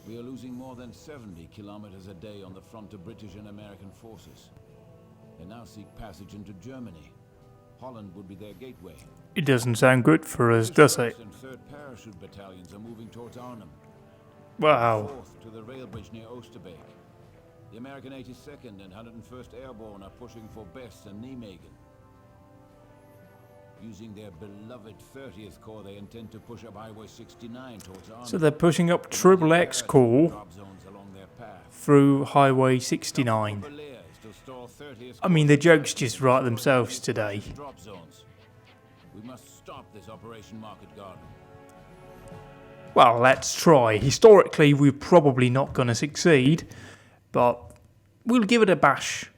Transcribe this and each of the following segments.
We are losing more than 70 kilometers a day on the front of British and American forces. They now seek passage into Germany. Holland would be their gateway. It doesn't sound good for us, does it? And 3rd Parachute Battalions are moving towards Arnhem. Wow. 4th to the rail bridge near Oosterbeek. The American 82nd and 101st Airborne are pushing for Best and Nijmegen. Using their beloved 30th Corps, they intend to push up Highway 69 towards Arnhem. So they're pushing up Triple X Corps through Highway 69. I mean, the jokes just write themselves today. We must stop this Operation Market Garden. Well, let's try. Historically, we're probably not going to succeed, but we'll give it a bash.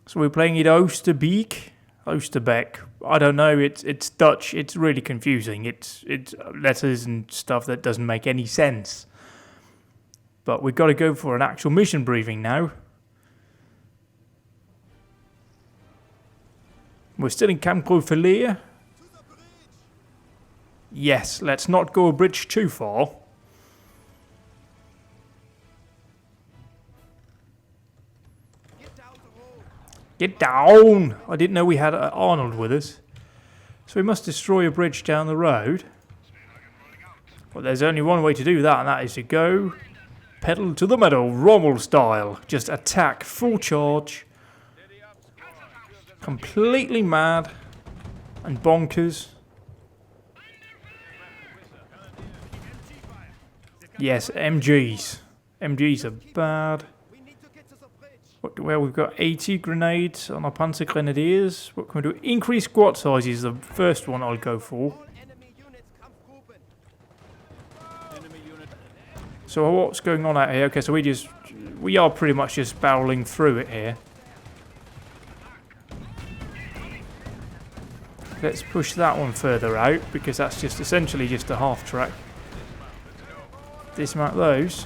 So we're playing it Oosterbeek. I don't know. It's Dutch. It's really confusing. It's letters and stuff that doesn't make any sense. But we've got to go for an actual mission briefing now. We're still in Camp Groeverleer. Yes, let's not go a bridge too far. Get down! I didn't know we had Arnold with us. So we must destroy a bridge down the road. Well, there's only one way to do that, and that is to go pedal to the metal, Rommel style. Just attack, full charge. Completely mad and bonkers. Yes, MGs. MGs are bad. Well, we've got 80 grenades on our Panzer Grenadiers. What can we do? Increase squad size is the first one I'll go for. So what's going on out here? Okay, so we are pretty much just barreling through it here. Let's push that one further out because that's just essentially just a half track. Dismount those.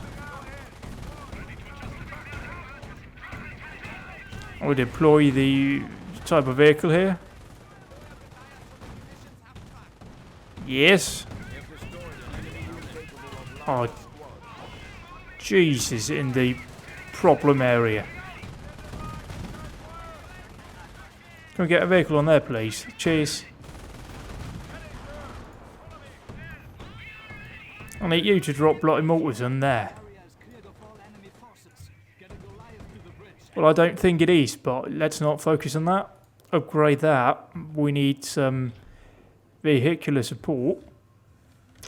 We'll deploy the type of vehicle here. Yes. Oh, Jesus, in the problem area. Can we get a vehicle on there, please? Cheers. I need you to drop bloody mortars on there. Well, I don't think it is, but let's not focus on that. Upgrade that. We need some vehicular support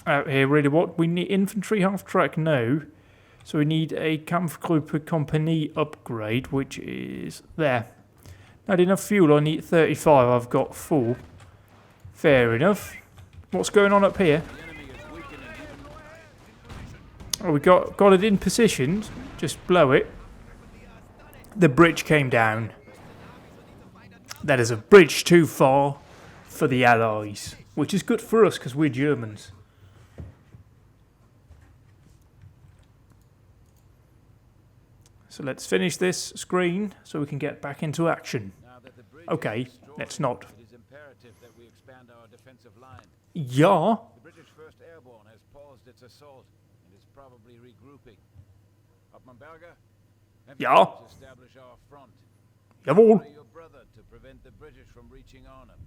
out here. Really, what we need? Infantry half track, no. So we need a Kampfgruppe Company upgrade, which is there. Not enough fuel. I need 35. I've got 4. Fair enough. What's going on up here? Oh, we got it in position. Just blow it. The bridge came down. That is a bridge too far for the Allies, which is good for us because we're Germans. So let's finish this screen so we can get back into action. Okay, let's not. It is imperative that we expand our defensive line. Yeah. The British 1st Airborne has paused its assault and is probably regrouping. Oppenberger, Ja. establish our front. Jawohl. Your brother to prevent the British from reaching Arnhem.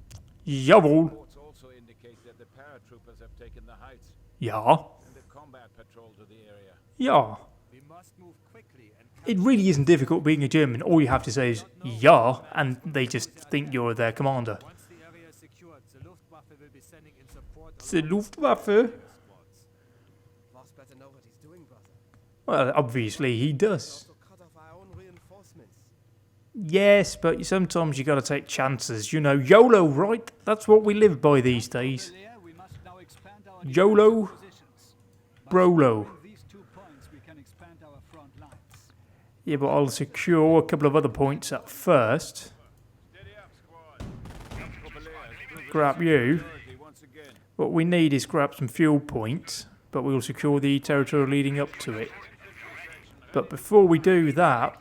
Jawohl. Reports also indicate that the paratroopers have taken the heights Ja. and the combat patrol to the area. Ja. We must move quickly and It really isn't difficult being a German. All you have to say is ja, and they just think you're their commander. Once the area is secured, the Luftwaffe will be sending in support. The Luftwaffe? Boss better know what he's doing, brother. Well, obviously he does. Also cut off our own reinforcements. Yes, but sometimes you got to take chances. You know, YOLO, right? That's what we live by these days. We must now expand our YOLO, positions. Brolo. With these 2 points, we can expand our front lines. Yeah, but I'll secure a couple of other points at first. Grab you. What we need is grab some fuel points, but we'll secure the territory leading up to it. But before we do that,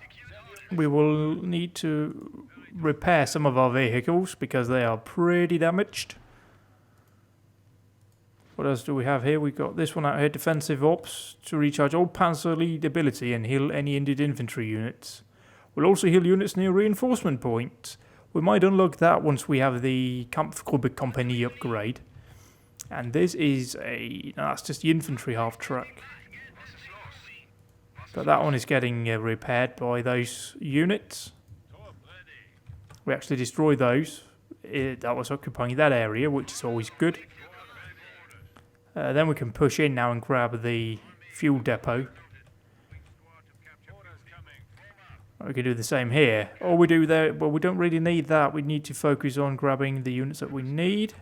we will need to repair some of our vehicles because they are pretty damaged. What else do we have here? We've got this one out here, defensive ops, to recharge all panzer lead ability and heal any injured infantry units. We'll also heal units near reinforcement points. We might unlock that once we have the Kampfgruppe Company upgrade. And this is that's just the infantry half track. But that one is getting repaired by those units. We actually destroyed those. That was occupying that area, which is always good. Then we can push in now and grab the fuel depot. We can do the same here. All we do there, well, we don't really need that. We need to focus on grabbing the units that we need.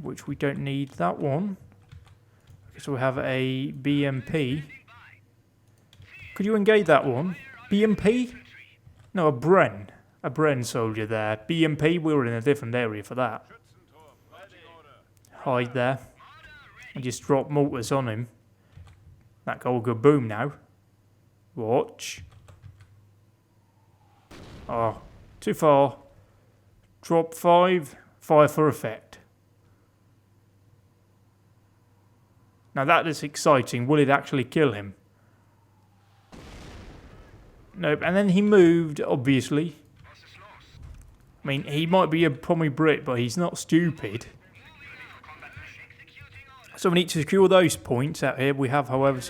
Which we don't need that one. Okay, so we have a BMP. Could you engage that one? BMP? No, a Bren. A Bren soldier there. BMP, we were in a different area for that. Hide there. And just drop mortars on him. That guy will go boom now. Watch. Oh, too far. Drop 5. Fire for effect. Now that is exciting. Will it actually kill him? Nope. And then he moved, obviously. I mean, he might be a Pommy Brit, but he's not stupid. So we need to secure those points out here. We have, however...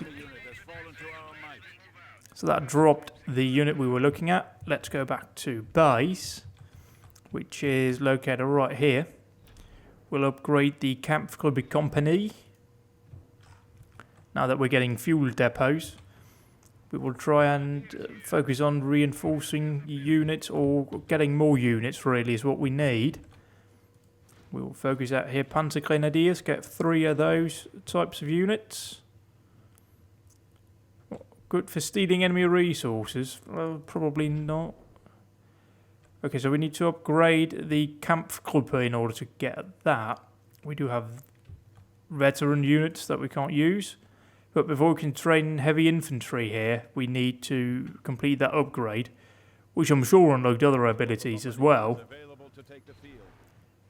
So that dropped the unit we were looking at. Let's go back to base, which is located right here. We'll upgrade the Kampfgruppe Company. Now that we're getting fuel depots, we will try and focus on reinforcing units, or getting more units really is what we need. We will focus out here, Panzer Grenadiers, get 3 of those types of units. Good for stealing enemy resources? Well, probably not. Okay, so we need to upgrade the Kampfgruppe in order to get that. We do have veteran units that we can't use. But before we can train heavy infantry here, we need to complete that upgrade, which I'm sure unlocked other abilities as well.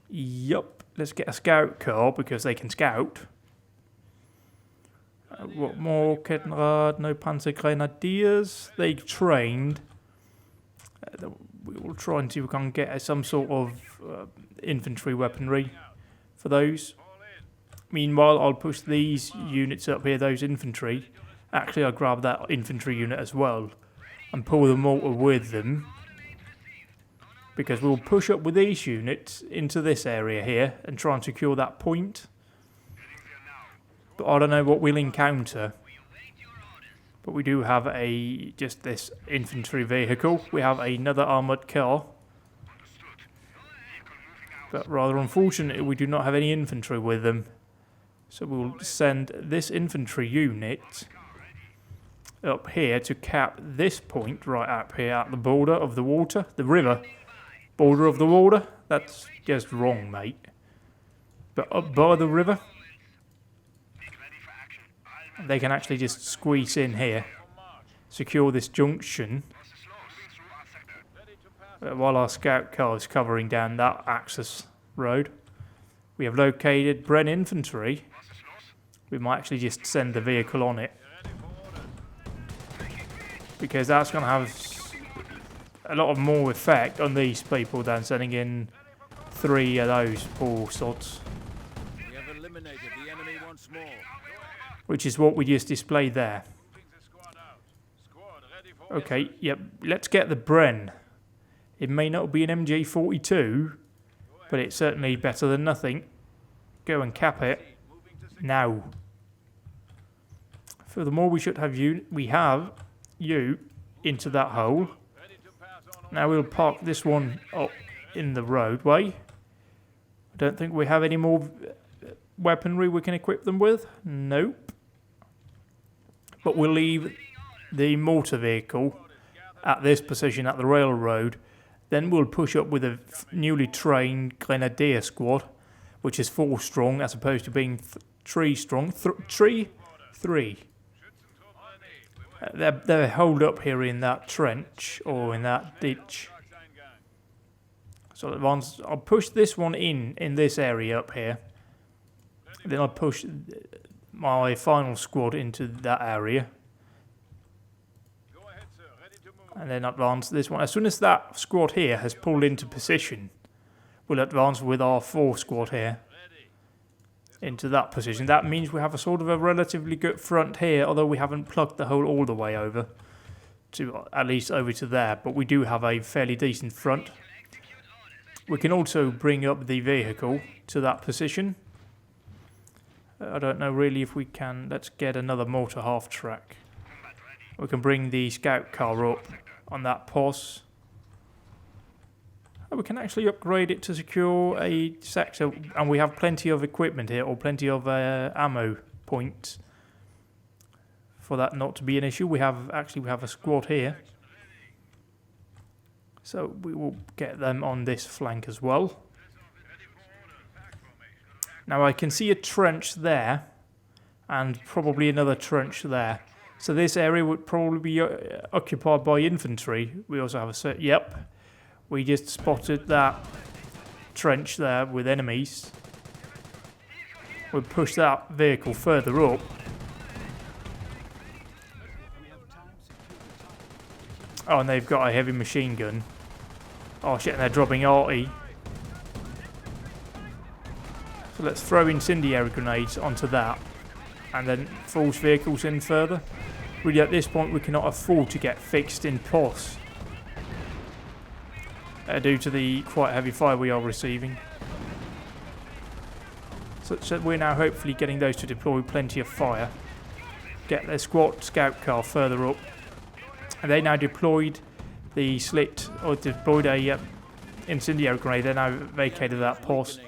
Yup, let's get a scout car because they can scout. What more? Kettenrad, no Panzer Grenadiers. They trained. We will try and see if we can get some sort of infantry weaponry for those. Meanwhile, I'll push these units up here, those infantry. Actually, I'll grab that infantry unit as well and pull the mortar with them. Because we'll push up with these units into this area here and try and secure that point. But I don't know what we'll encounter. But we do have just this infantry vehicle. We have another armoured car. But rather unfortunately, we do not have any infantry with them. So we'll send this infantry unit up here to cap this point right up here at the border of the water. The river. Border of the water. That's just wrong, mate. But up by the river, they can actually just squeeze in here. Secure this junction. While our scout car is covering down that access road. We have located Bren infantry. We might actually just send the vehicle on it. Because that's going to have a lot of more effect on these people than sending in 3 of those poor sods. We have eliminated the enemy once more. Which is what we just displayed there. Okay, yep, let's get the Bren. It may not be an MG42, but it's certainly better than nothing. Go and cap it now. Furthermore, we should have you into that hole. Now we'll park this one up in the roadway. I don't think we have any more weaponry we can equip them with. Nope. But we'll leave the mortar vehicle at this position at the railroad. Then we'll push up with a newly trained Grenadier squad, which is 4 strong as opposed to being 3 strong. 3? They're holed up here in that trench or in that ditch. So I'll push this one in this area up here. Then I push my final squad into that area. And then advance this one. As soon as that squad here has pulled into position, we'll advance with our 4 squad here into that position. That means we have a sort of a relatively good front here, although we haven't plugged the hole all the way over to at least over to there, but we do have a fairly decent front. We can also bring up the vehicle to that position. I don't know really if we can. Let's get another mortar half track. We can bring the scout car up on that pos. We can actually upgrade it to secure a sector, and we have plenty of equipment here, or plenty of ammo points for that not to be an issue. We have a squad here, so we will get them on this flank as well. Now I can see a trench there, and probably another trench there. So this area would probably be occupied by infantry. We also have a set. Yep, we just spotted that trench there with enemies. We'll push that vehicle further up. Oh, and they've got a heavy machine gun. Oh shit, and they're dropping arty. So let's throw incendiary grenades onto that, and then force vehicles in further. Really, at this point, we cannot afford to get fixed in pos due to the quite heavy fire we are receiving. So we're now hopefully getting those to deploy plenty of fire. Get their scout car further up. And they now deployed the slit, or deployed a incendiary grenade. They now vacated that pos.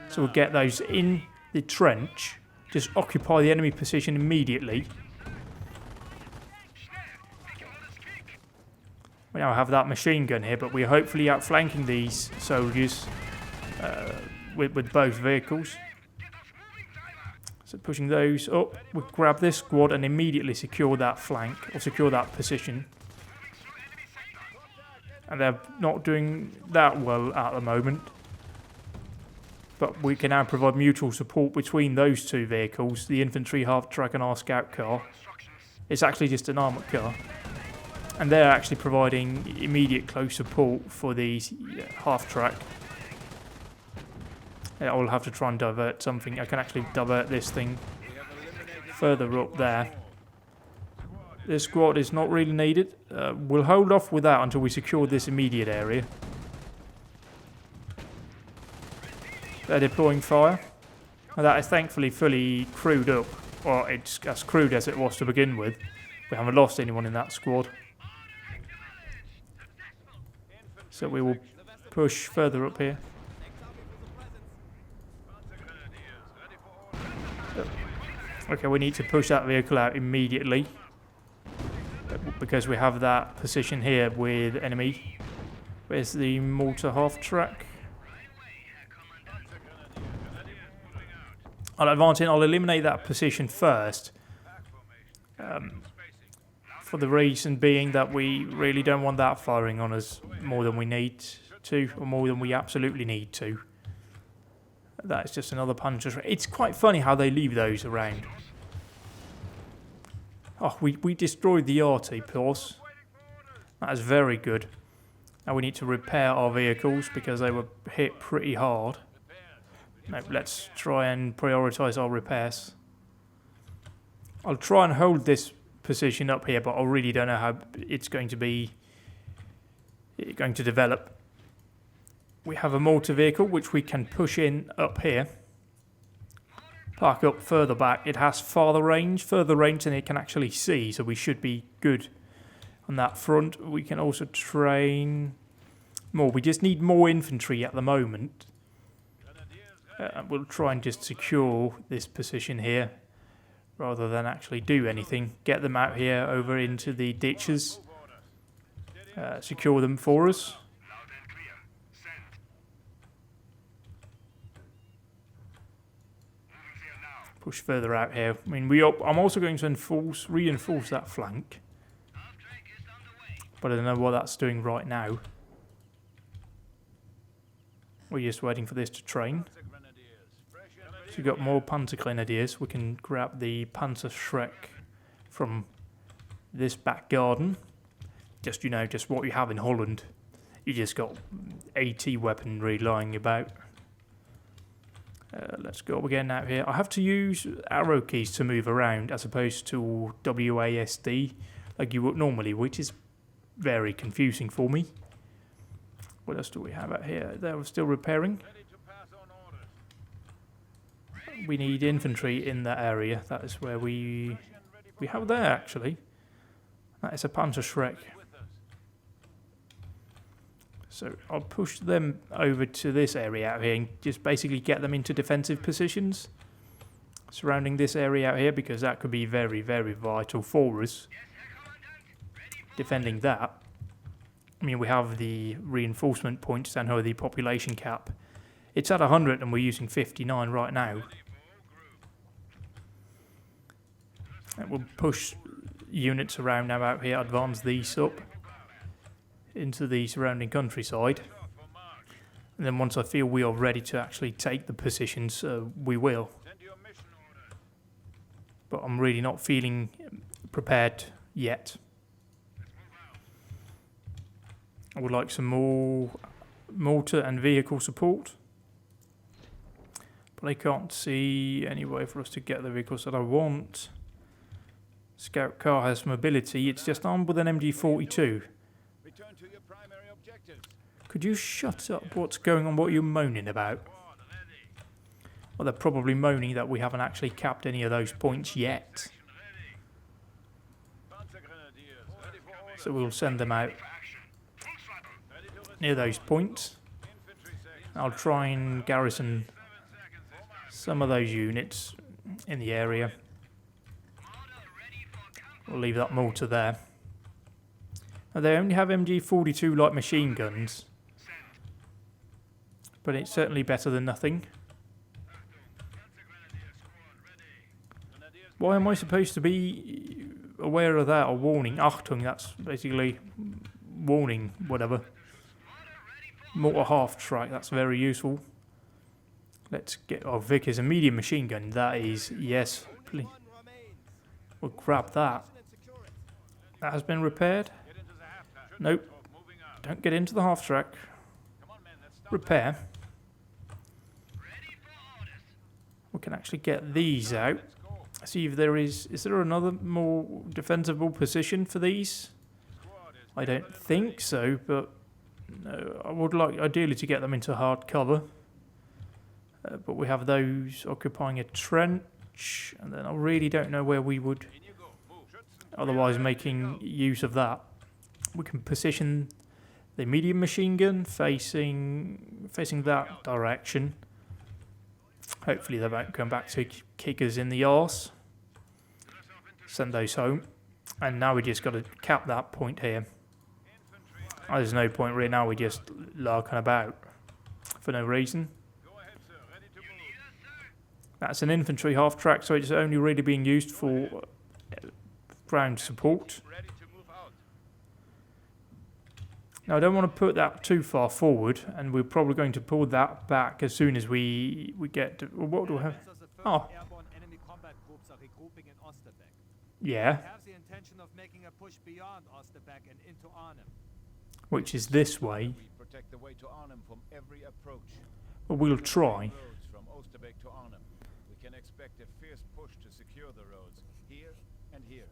So we'll get those in the trench. Just occupy the enemy position immediately. We now have that machine gun here, but we're hopefully outflanking these soldiers with both vehicles. So pushing those up, we'll grab this squad and immediately secure that flank, or secure that position. And they're not doing that well at the moment. But we can now provide mutual support between those 2 vehicles, the infantry half-track and our scout car. It's actually just an armoured car. And they're actually providing immediate close support for the half-track. Yeah, I'll have to try and divert something. I can actually divert this thing further up there. This squad is not really needed. We'll hold off with that until we secure this immediate area. They're deploying fire. And that is thankfully fully crewed up. Well, it's as crewed as it was to begin with. We haven't lost anyone in that squad. So we will push further up here. Okay, we need to push that vehicle out immediately, because we have that position here with enemy. Where's the mortar half track? I'll advance in. I'll eliminate that position first, for the reason being that we really don't want that firing on us more than we need to, or more than we absolutely need to. That's just another puncher. It's quite funny how they leave those around. Oh, we destroyed the RT pause. That is very good. Now we need to repair our vehicles because they were hit pretty hard. Now let's try and prioritise our repairs. I'll try and hold this position up here, but I really don't know how it's going to develop. We have a mortar vehicle which we can push in up here. Park up further back. It has further range than it can actually see, so we should be good on that front. We can also train more. We just need more infantry at the moment. We'll try and just secure this position here rather than actually do anything. Get them out here over into the ditches. Secure them for us. Push further out here. I mean, I'm also going to reinforce that flank, but I don't know what that's doing right now. We're just waiting for this to train. we've got more Panzergrenadiers. We can grab the Panzerschreck from this back garden. Just, you know, just what you have in Holland. You just got AT weaponry lying about. Let's go again out here. I have to use arrow keys to move around as opposed to WASD like you would normally, which is very confusing for me. What else do we have out here? They're still repairing. We need infantry in that area. That is where we have there actually. That is a Panzerschreck. So I'll push them over to this area out here and just basically get them into defensive positions surrounding this area out here, because that could be very, very vital for us. Defending that. I mean, we have the reinforcement points down here, the population cap. It's at 100 and we're using 59 right now. And we'll push units around now out here, advance these up into the surrounding countryside, and then once I feel we are ready to actually take the positions, we will. But I'm really not feeling prepared yet. I would like some more mortar and vehicle support, but I can't see any way for us to get the vehicles that I want. Scout car has mobility, it's just armed with an MG42. Could you shut up? What's going on? What are you moaning about? Well, they're probably moaning that we haven't actually capped any of those points yet. So we'll send them out near those points. I'll try and garrison some of those units in the area. We'll leave that mortar there. Now, they only have MG42 light machine guns, but it's certainly better than nothing. Why am I supposed to be aware of that, or warning? Achtung, that's basically warning, whatever. Mortar half track, that's very useful. Let's get, oh, Vic is a medium machine gun, that is, yes, please. We'll grab that. That has been repaired. Nope, don't get into the half track. Repair. We can actually get these out. See if there is there another more defensible position for these? I don't think so, but no, I would like ideally to get them into hard cover. But we have those occupying a trench, and then I really don't know where we would otherwise making use of that. We can position the medium machine gun facing that direction. Hopefully they won't come back to kick us in the arse. Send those home. And now we just got to cap that point here. There's no point really now, we're just larking about for no reason. That's an infantry half track, so it's only really being used for ground support. Now I don't want to put that too far forward, and we're probably going to pull that back as soon as we get to, what do we have? Oh. Yeah. Which is this way. Well, we'll try. We can expect a fierce push to secure the roads here and here.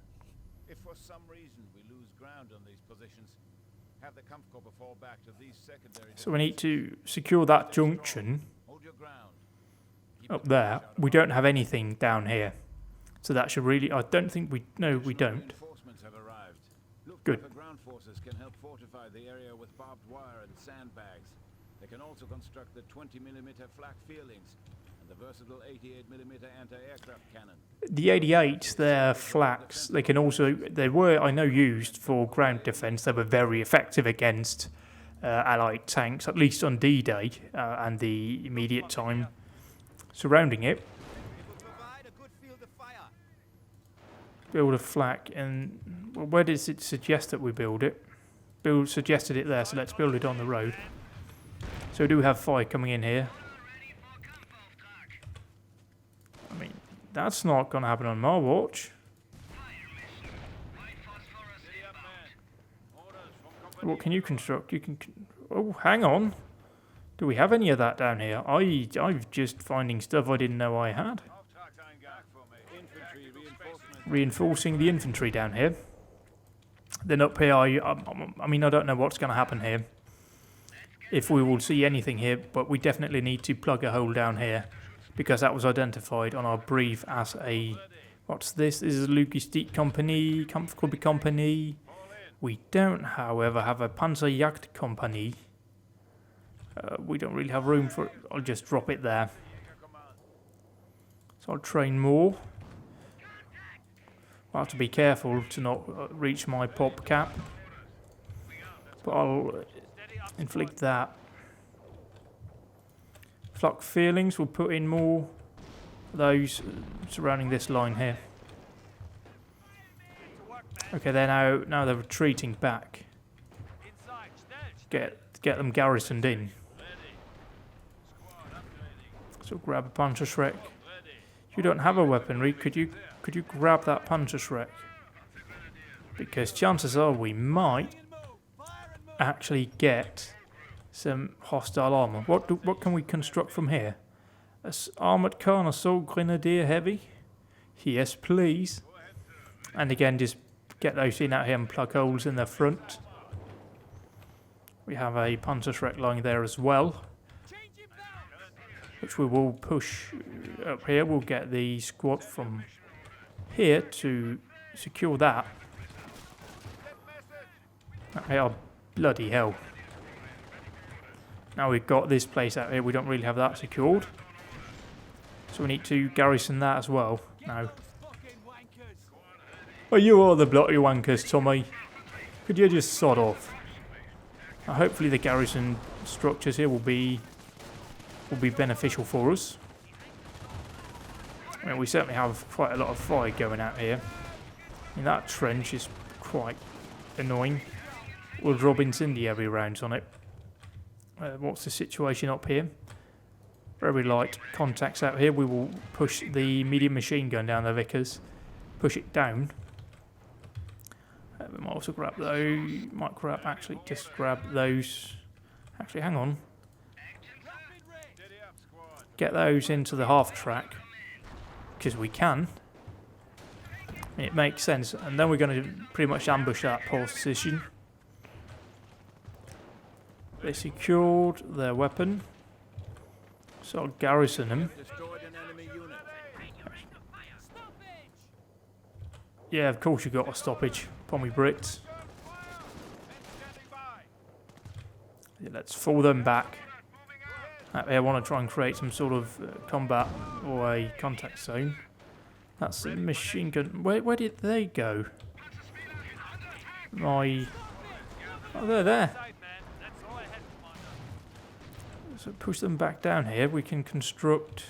If for some reason we lose ground on these positions, have the Kampfgruppe fall back to these secondary. So we need to secure that junction up there. We don't have anything down here, so that should really. I don't think we. No, we don't. Good. Ground forces can help fortify the area with barbed wire and sandbags. They can also construct the 20mm flak feelings and the versatile 88mm anti-aircraft cannon. The 88s, they're flaks. They can also. They were, I know, used for ground defence. They were very effective against Allied tanks, at least on D-Day and the immediate time surrounding it. Build a flak, and well, where does it suggest that we build it? Suggested it there, so let's build it on the road. So we do have fire coming in here. That's not going to happen on my watch. What can you construct? You can... Oh, hang on. Do we have any of that down here? I'm just finding stuff I didn't know I had. Reinforcing the infantry down here. Then up here, I mean, I don't know what's going to happen here. If we will see anything here, but we definitely need to plug a hole down here. Because that was identified on our brief as a... What's this? This is a Logistik Company, Kampfgruppe Company. We don't, however, have a Panzerjagd Company. We don't really have room for it. I'll just drop it there. So I'll train more. I'll have to be careful to not reach my pop cap. But I'll inflict that. Flak feelings, we'll put in more of those surrounding this line here. Okay, they're now they're retreating back. Get them garrisoned in. So grab a Panzerschreck. You don't have a weaponry, could you grab that Panzerschreck? Because chances are we might actually get some hostile armor. What can we construct from here? Armored car and assault grenadier heavy? Yes, please. And again, just get those in out here and plug holes in the front. We have a Panzerschreck lying there as well, which we will push up here. We'll get the squad from here to secure that. Oh, bloody hell. Now we've got this place out here, we don't really have that secured. So we need to garrison that as well. Now. Oh, you are the bloody wankers, Tommy. Could you just sod off? Now, hopefully the garrison structures here will be beneficial for us. I mean, we certainly have quite a lot of fire going out here. I mean, that trench is quite annoying. We'll drop incendiary rounds on it. What's the situation up here? Very light contacts out here. We will push the medium machine gun down the Vickers. Push it down. We might also grab those. Might grab, actually, just grab those. Actually, hang on. Get those into the half track. Because we can. It makes sense. And then we're going to pretty much ambush that position. They secured their weapon. So I'll garrison them. Yeah, of course you got a stoppage. Upon me Brits. Yeah, let's fall them back. I want to try and create some sort of combat or a contact zone. That's a machine gun. Where did they go? Oh, they're there. So push them back down here. We can construct.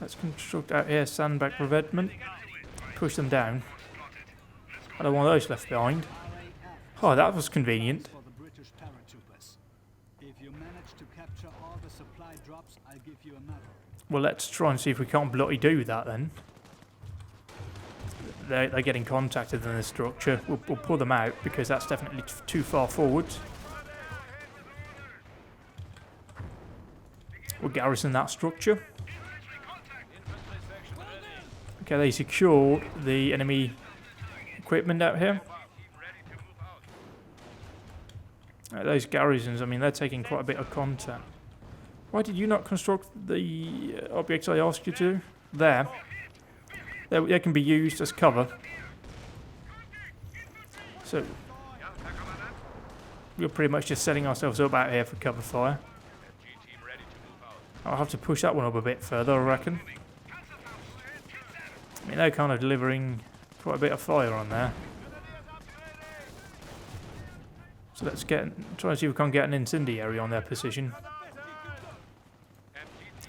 Let's construct out here sandbag revetment. Push them down. I don't want those left behind. Oh, that was convenient. Well, let's try and see if we can't bloody do that then. They're getting contacted in the structure. We'll pull them out because that's definitely too far forward. We'll garrison that structure. Okay, they secured the enemy equipment out here. Those garrisons, I mean, they're taking quite a bit of contact. Why did you not construct the objects I asked you to? There. They can be used as cover. So, we're pretty much just setting ourselves up out here for cover fire. I'll have to push that one up a bit further, I reckon. I mean, they're kind of delivering quite a bit of fire on there. So let's try and see if we can get an incendiary on their position.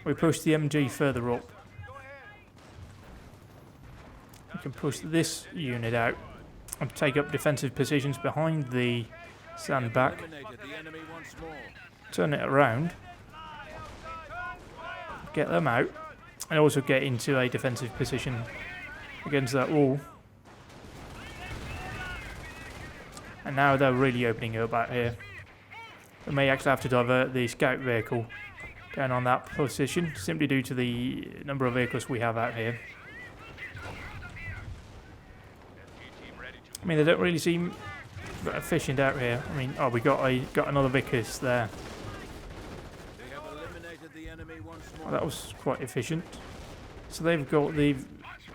We push the MG further up. We can push this unit out and take up defensive positions behind the sandbag. Turn it around. Get them out. and also get into a defensive position against that wall. And now they're really opening up out here. We may actually have to divert the scout vehicle down on that position, simply due to the number of vehicles we have out here. I mean, they don't really seem efficient out here. I mean, oh, we got another Vickers there. We have eliminated the enemy once more. Oh, that was quite efficient. So they've got the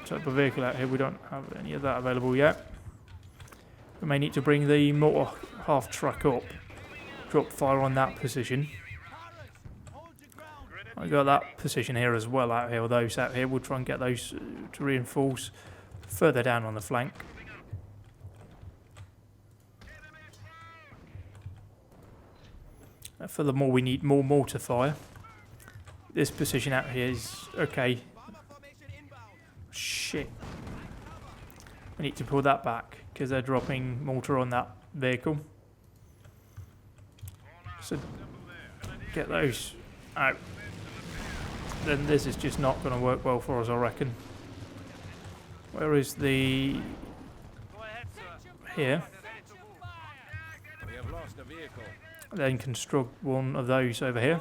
type of vehicle out here. We don't have any of that available yet. We may need to bring the mortar half track up, drop fire on that position. I got that position here as well out here. With those out here, we'll try and get those to reinforce further down on the flank. Furthermore, we need more mortar fire. This position out here is okay. Shit. We need to pull that back because they're dropping mortar on that vehicle. So get those out. Then this is just not going to work well for us, I reckon. Where is the... Here. We have lost a vehicle. Then construct one of those over here.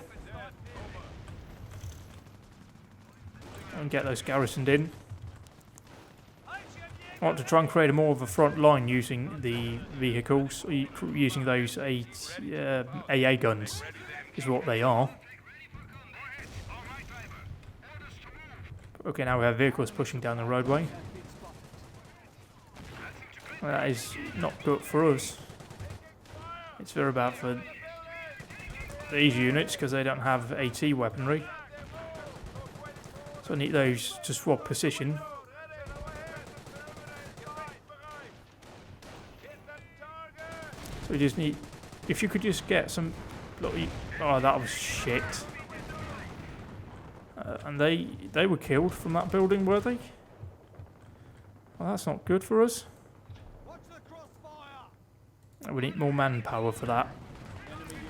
And get those garrisoned in. I want to try and create more of a front line using the vehicles, using those AA guns, is what they are. Okay, now we have vehicles pushing down the roadway. That is not good for us. It's very bad for these units because they don't have AT weaponry. So I need those to swap position. So we just need... If you could just get some... Oh, that was shit. And they were killed from that building, were they? Well, that's not good for us. We need more manpower for that.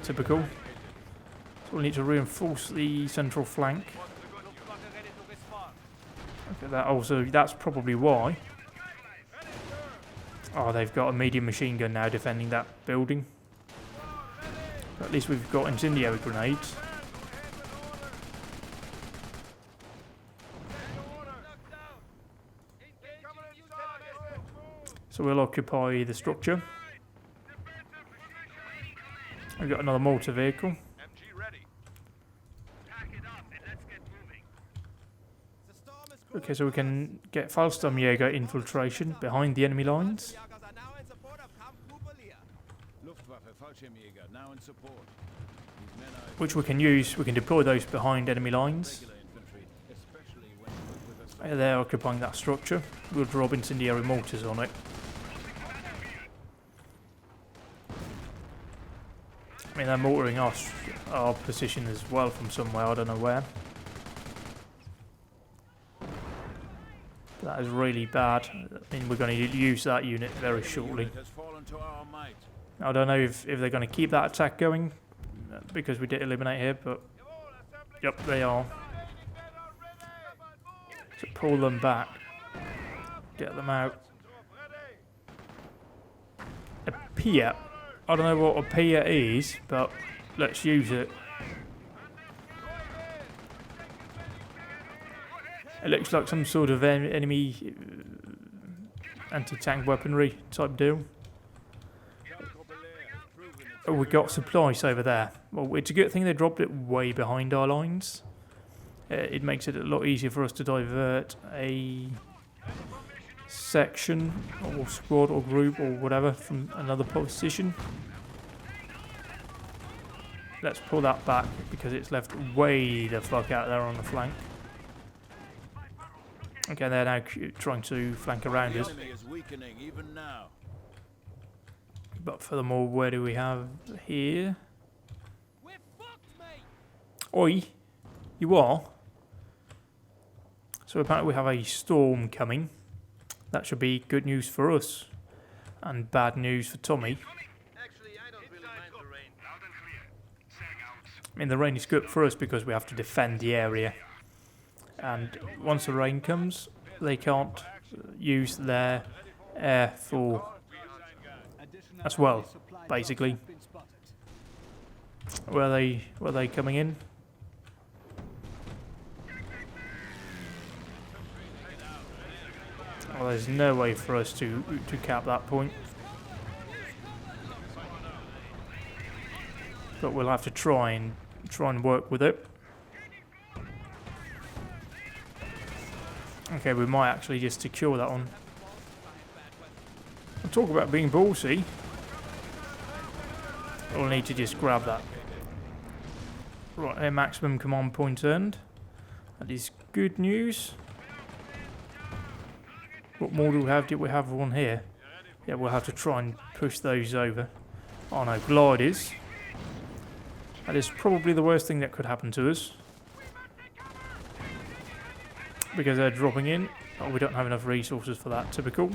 Typical. So we'll need to reinforce the central flank. Okay, that also, that's probably why. Oh, they've got a medium machine gun now defending that building. But at least we've got incendiary grenades. So we'll occupy the structure. We've got another mortar vehicle. Okay, so we can get Fallsturmjäger infiltration behind the enemy lines. Luftwaffe Fallschirmjäger now in support. These men are Which we can use, we can deploy those behind enemy lines. regular infantry, especially when equipped with a They're occupying that structure. We'll drop incendiary mortars on it. I mean, they're mortaring our position as well from somewhere, I don't know where. That is really bad. I mean, we're going to use that unit very shortly. has fallen to our might. I don't know if they're going to keep that attack going, because we did eliminate here, but... Yep, they are. So pull them back. Get them out. A pier. I don't know what a pier is, but let's use it. It looks like some sort of enemy anti-tank weaponry type deal. Oh, we got supplies over there. Well, it's a good thing they dropped it way behind our lines. It makes it a lot easier for us to divert a section or squad or group or whatever from another position. Let's pull that back because it's left way the fuck out there on the flank. Okay, they're now trying to flank around us. The enemy is weakening even now. But furthermore, where do we have here? Oi, you are? So apparently we have a storm coming. That should be good news for us. And bad news for Tommy. I mean, the rain is good for us because we have to defend the area. and once the rain comes, they can't use their air for Additional as well, enemy supply drops basically. have been spotted. Were they coming in? Well, there's no way for us to cap that point. But we'll have to try and work with it. Okay, we might actually just secure that one. I'll talk about being ballsy. We'll need to just grab that. Right, their maximum command point earned. That is good news. What more do we have? Did we have one here? Yeah, we'll have to try and push those over. Oh no, gliders. That is probably the worst thing that could happen to us. Because they're dropping in. Oh, we don't have enough resources for that, typical.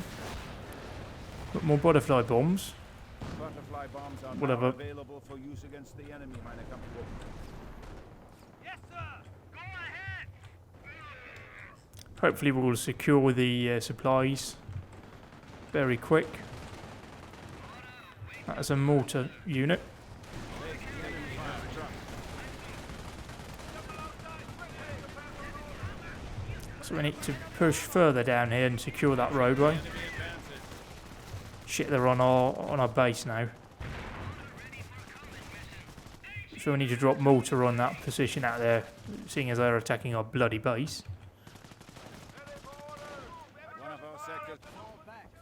But more butterfly bombs. Butterfly bombs are Whatever. now available for use against the enemy, meine Kampfgruppen. Hopefully we'll secure the supplies very quick. That is a mortar unit. So we need to push further down here and secure that roadway. Shit, they're on our base now. So we need to drop mortar on that position out there, seeing as they're attacking our bloody base. One of our sectors.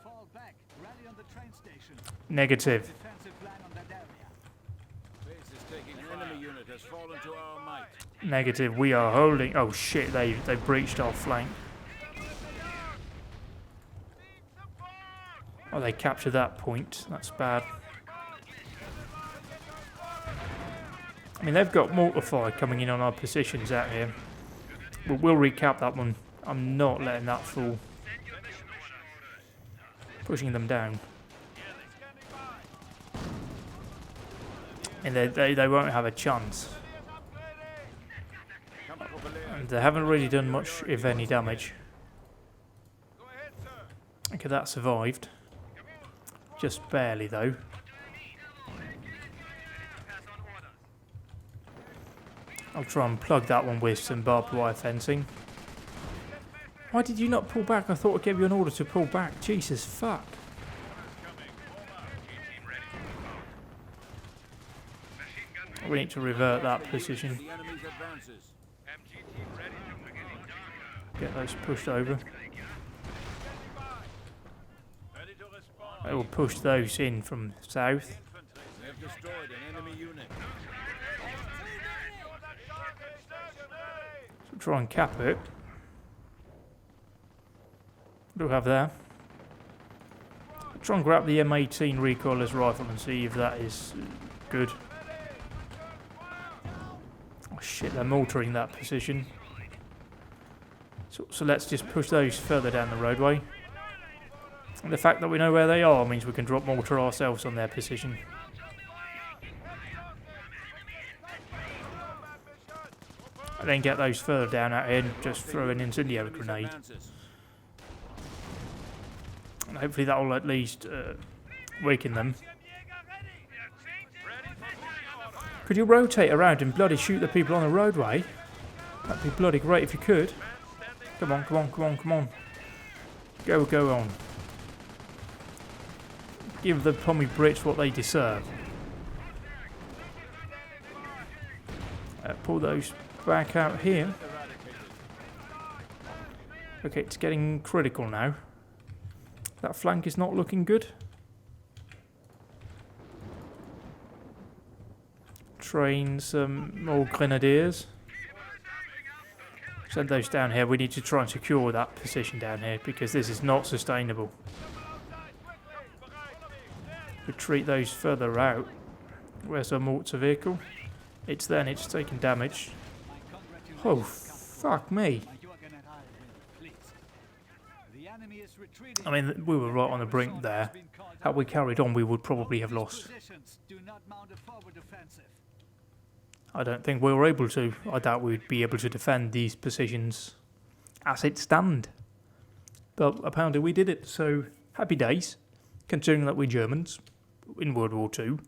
Fall back. Rally on the train station. Negative. Defensive line on that area. Base is taking enemy unit has fallen to our might. Negative. We are holding. Oh shit! They breached our flank. Oh, they captured that point. That's bad. I mean, they've got mortar fire coming in on our positions out here. But we'll recap that one. I'm not letting that fall. Pushing them down. And they won't have a chance. And they haven't really done much, if any, damage. Okay, that survived. Just barely, though. I'll try and plug that one with some barbed wire fencing. Why did you not pull back? I thought I gave you an order to pull back. Jesus, fuck. We need to revert that position. The enemy's advances. Get those pushed over. I will push those in from south. They have destroyed an enemy unit. So try and cap it. What do we have there? Try and grab the M18 recoilless rifle and see if that is good. Oh shit, they're mortaring that position. So let's just push those further down the roadway. And the fact that we know where they are means we can drop mortar ourselves on their position. And then get those further down out here and just throw an incendiary grenade. And hopefully that will at least weaken them. Could you rotate around and bloody shoot the people on the roadway? That'd be bloody great if you could. Come on, come on, come on, come on. Go on. Give the Pommy Brits what they deserve. Pull those back out here. Okay, it's getting critical now. That flank is not looking good. Train some more grenadiers. Send those down here. We need to try and secure that position down here because this is not sustainable. Retreat those further out. Where's our mortar vehicle? It's there and it's taking damage. Oh, fuck me. I mean, we were right on the brink there. Had we carried on, we would probably have lost. I don't think we were able to. I doubt we'd be able to defend these positions as it stand. But apparently we did it, so happy days, considering that we're Germans in World War II.